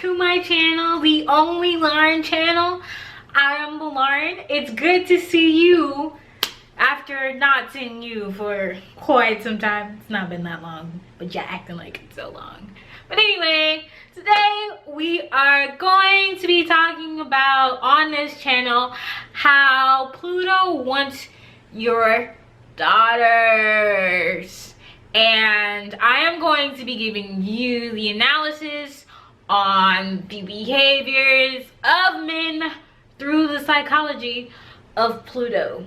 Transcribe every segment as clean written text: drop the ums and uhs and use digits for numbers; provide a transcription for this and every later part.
to my channel, the only Lauren channel. I am Lauren. It's good to see you after not seeing you for quite some time. It's not been that long, but you're acting like it's so long. But anyway, today we are going to be talking about on this channel how Pluto wants your daughters. And I am going to be giving you the analysis on the behaviors of men through the psychology of Pluto.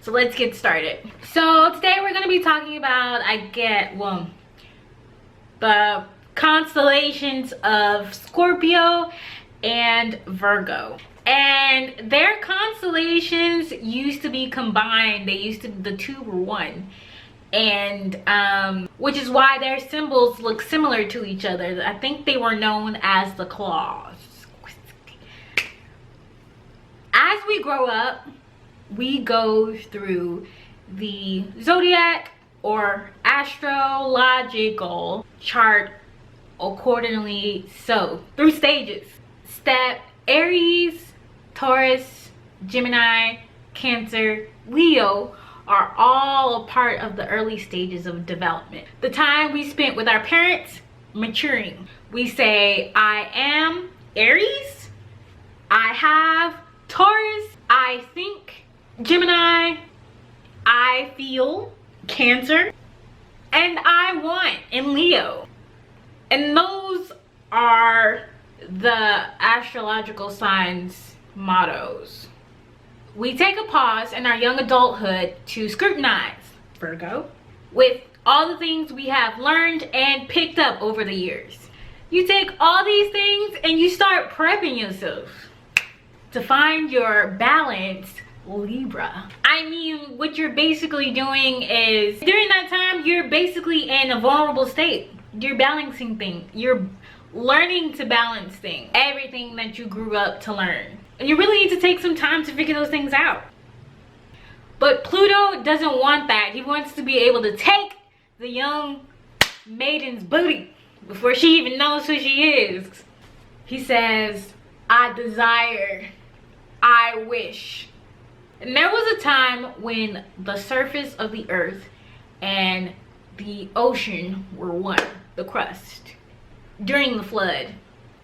So let's get started. So today we're going to be talking about, the constellations of Scorpio and Virgo. And their constellations used to be combined. The two were one. And which is why their symbols look similar to each other. I think they were known as the claws. As we grow up, we go through the zodiac or astrological chart accordingly, so through stages. Step Aries, Taurus, Gemini, Cancer, Leo are all a part of the early stages of development. The time we spent with our parents maturing. We say, I am Aries, I have Taurus, I think Gemini, I feel Cancer, and I want in Leo. And those are the astrological signs mottos. We take a pause in our young adulthood to scrutinize, Virgo, with all the things we have learned and picked up over the years. You take all these things and you start prepping yourself to find your balance, Libra. I mean, what you're basically doing is, during that time, you're basically in a vulnerable state. You're balancing things. You're learning to balance things. Everything that you grew up to learn. And you really need to take some time to figure those things out. But Pluto doesn't want that. He wants to be able to take the young maiden's booty before she even knows who she is. He says, I desire, I wish. And there was a time when the surface of the earth and the ocean were one, the crust, during the flood.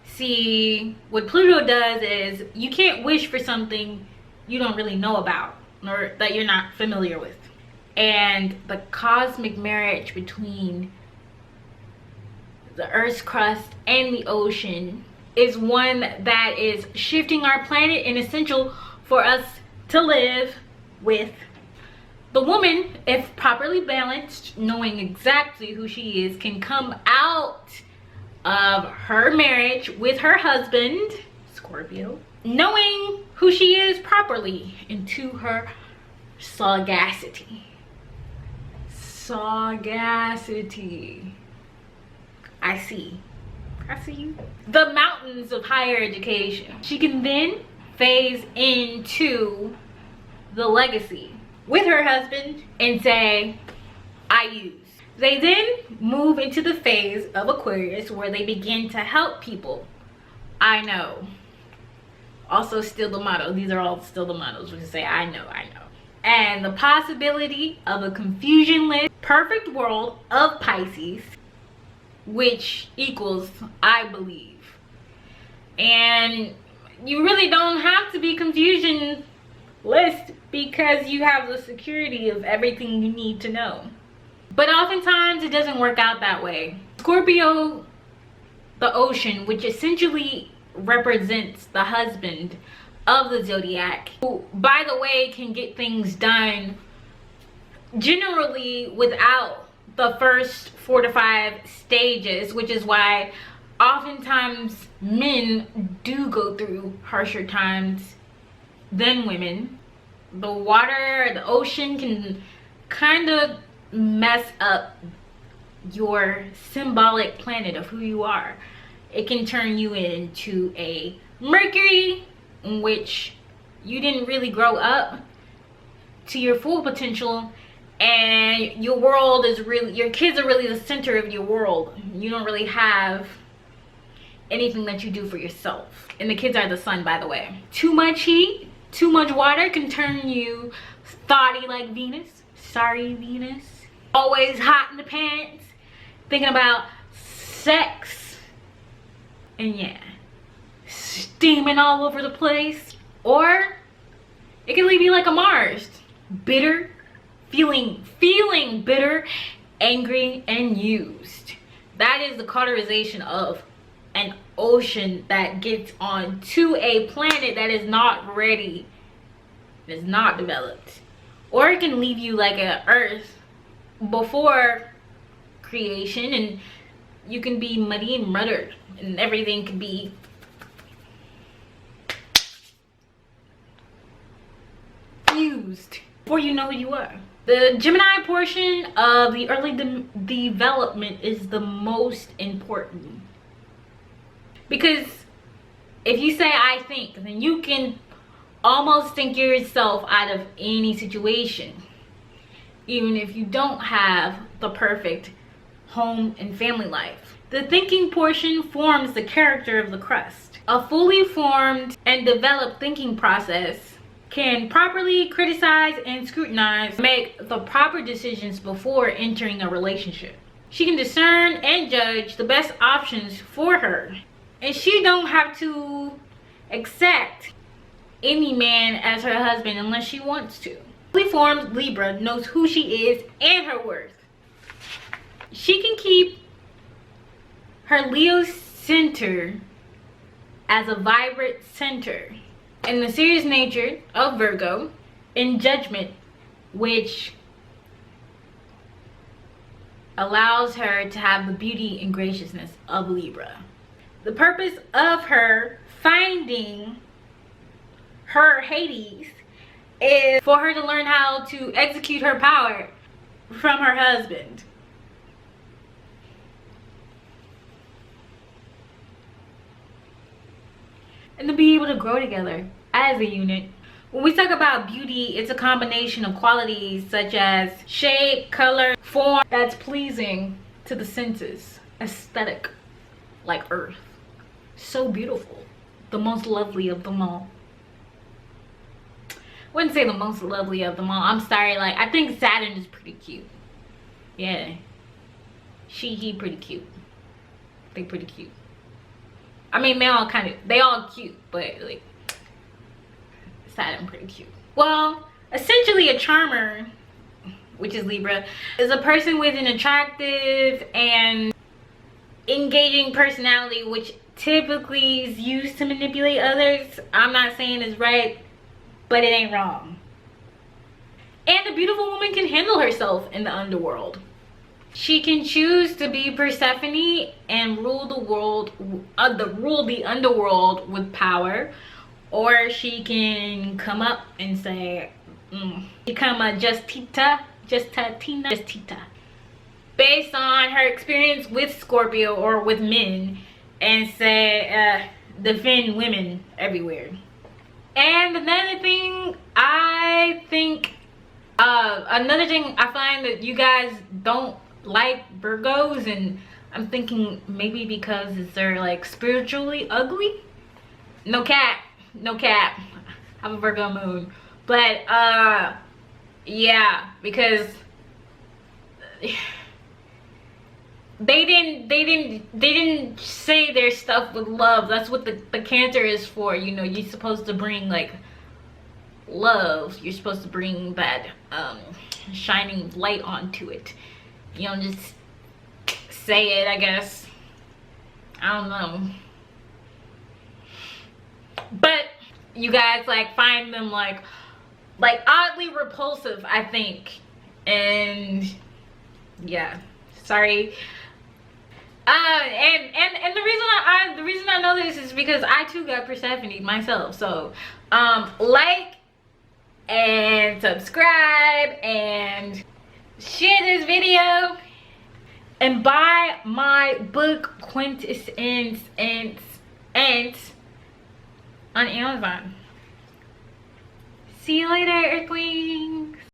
See, what Pluto does is, you can't wish for something you don't really know about or that you're not familiar with. And the cosmic marriage between the Earth's crust and the ocean is one that is shifting our planet and essential for us to live with. The woman, if properly balanced, knowing exactly who she is, can come out of her marriage with her husband, Scorpio, knowing who she is properly, into her sagacity. Sagacity. I see you. The mountains of higher education. She can then phase into the legacy with her husband and say, I use. They then move into the phase of Aquarius where they begin to help people. I know. Also still the motto. These are all still the mottos. We can say, I know. And the possibility of a confusionless, perfect world of Pisces, which equals I believe. And you really don't have to be confusionless because you have the security of everything you need to know. But oftentimes it doesn't work out that way. Scorpio, the ocean, which essentially represents the husband of the zodiac, who, by the way, can get things done generally without the first 4 to 5 stages, which is why oftentimes men do go through harsher times than women. The water, the ocean can kind of mess up your symbolic planet of who you are. It can turn you into a Mercury, in which you didn't really grow up to your full potential, and your world is really, your kids are really the center of your world. You don't really have anything that you do for yourself. And the kids are the sun, by the way. Too much heat, too much water can turn you thoughty like Venus. Sorry, Venus. Always hot in the pants, thinking about sex. And yeah, steaming all over the place. Or it can leave you like a Mars, bitter, feeling bitter, angry, and used. That is the cauterization of an ocean that gets onto a planet that is not ready, is not developed. Or it can leave you like an Earth before creation, and you can be muddy and muddered, and everything can be fused before you know who you are. The Gemini portion of the early development is the most important, because if you say I think, then you can almost think yourself out of any situation, even if you don't have the perfect home and family life. The thinking portion forms the character of the crust. A fully formed and developed thinking process can properly criticize and scrutinize, make the proper decisions before entering a relationship. She can discern and judge the best options for her, and she don't have to accept any man as her husband unless she wants to. Fully formed Libra knows who she is and her worth. She can keep her Leo center as a vibrant center in the serious nature of Virgo, in judgment, which allows her to have the beauty and graciousness of Libra. The purpose of her finding her Hades is for her to learn how to execute her power from her husband. And to be able to grow together as a unit. When we talk about beauty, it's a combination of qualities such as shape, color, form that's pleasing to the senses. Aesthetic, like Earth. So beautiful. The most lovely of them all. Wouldn't say the most lovely of them all. I'm sorry, like I think Saturn is pretty cute. Yeah. He pretty cute. They pretty cute. I mean, they all cute, but like Saturn pretty cute. Well, essentially a charmer, which is Libra, is a person with an attractive and engaging personality, which typically is used to manipulate others. I'm not saying it's right, but it ain't wrong. And a beautiful woman can handle herself in the underworld. She can choose to be Persephone and rule the world, rule the underworld with power, or she can come up and say, become a Justita, based on her experience with Scorpio or with men, and say, defend women everywhere. And another thing I find that you guys don't like Virgos, and I'm thinking maybe because they're like spiritually ugly. No cap. I have a Virgo moon, but yeah, because they didn't say their stuff with love. That's what the Cancer is for. You know, you're supposed to bring like love. You're supposed to bring that shining light onto it. You don't just say it, I guess. I don't know. But you guys like find them like oddly repulsive, I think. And yeah, sorry. And the reason I know this is because I too got Persephone myself. So like and subscribe and share this video and buy my book Quintessence on Amazon. See you later, Earthlings.